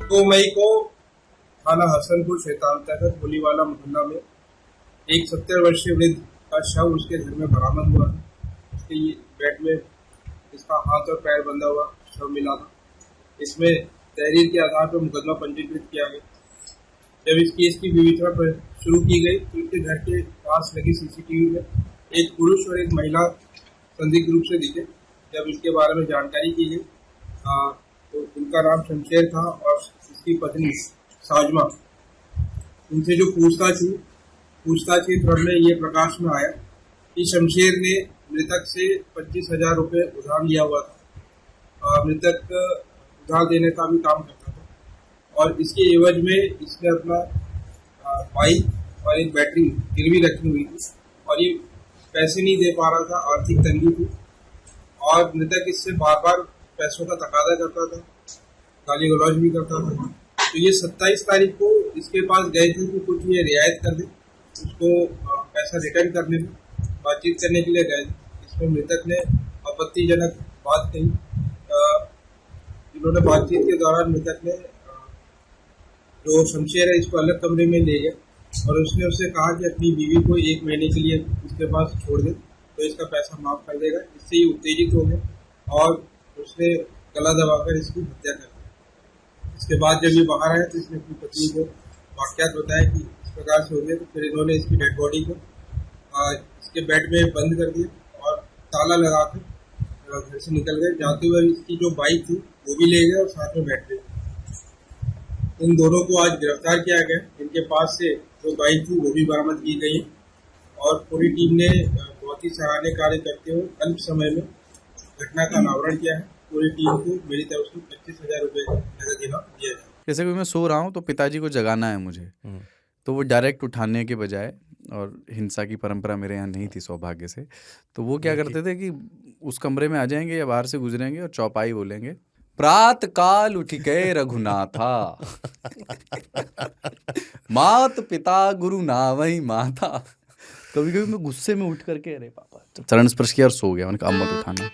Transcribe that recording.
2 मई को थाना हसनपुर शैतान तहत होलीवाला मोहल्ला में एक 70 वर्षीय वृद्ध का शव उसके घर में बरामद हुआ था। उसके बेड में इसका हाथ और पैर बंधा हुआ शव मिला था। इसमें तहरीर के आधार पर मुकदमा पंजीकृत किया गया। जब इस केस की विवेचना शुरू की गई तो उसके घर के पास लगी सीसीटीवी में एक पुरुष और एक महिला संदिग्ध रूप से दिखे। जब इसके बारे में जानकारी की गई तो उनका नाम शमशेर था और इसकी पत्नी साजमा। उनसे जो पूछताछ के क्रम में ये प्रकाश में आया कि शमशेर ने मृतक से 25,000 रुपये उधार लिया हुआ था। मृतक उधार देने का भी काम करता था और इसके एवज में इसने अपना बाइक और एक बैटरी गिरवी रखी हुई थी और ये पैसे नहीं दे पा रहा था, आर्थिक तंगी थी और मृतक इससे बार बार पैसों का तकाजा करता था, गाली गलौज भी करता था। तो ये 27 तारीख को इसके पास गए थे कि कुछ ये रियायत कर दे, उसको पैसा रिटर्न करने में बातचीत करने के लिए गए थे। इसमें मृतक ने आपत्तिजनक बात कही। इन्होंने बातचीत के दौरान मृतक ने जो शमशेर है इसको अलग कमरे में ले गया और उसने उससे कहा कि अपनी बीवी को 1 महीने के लिए उसके पास छोड़ दे तो इसका पैसा माफ कर देगा। इससे ये उत्तेजित हो गया और उसने गला दबाकर इसकी हत्या कर दी। इसके बाद जब ये बाहर आया तो इसने अपनी पत्नी को वाकयात बताया कि इस प्रकार से हो गया। तो फिर इन्होंने इसकी डेड बॉडी को इसके बेड में बंद कर दिया और ताला लगाकर घर से निकल गए। जाते हुए इसकी जो बाइक थी वो भी ले गए और साथ में बैठ गए। इन दोनों को आज गिरफ्तार किया गया। इनके पास से जो बाइक थी वो भी बरामद की गई और पूरी टीम ने बहुत ही सराहनीय कार्य करते हुए अल्प समय में घटना का अनावरण किया है। पूरी टीम को मेरी तरफ से 25,000 रुपये का नगद इनाम दिया जाए। जैसे कि मैं सो रहा हूँ तो पिताजी को जगाना है मुझे, तो वो डायरेक्ट उठाने के बजाय, और हिंसा की परंपरा मेरे यहाँ नहीं थी सौभाग्य से, तो वो क्या करते थे कि उस कमरे में आ जाएंगे या बाहर से गुजरेंगे और चौपाई बोलेंगे, प्रात काल उठ के रघुनाथा मात पिता गुरु नावई माता। कभी कभी मैं गुस्से में उठ करके अरे पापा चरण स्पर्श किया और सो गया। मैंने कहा अब मत उठाना।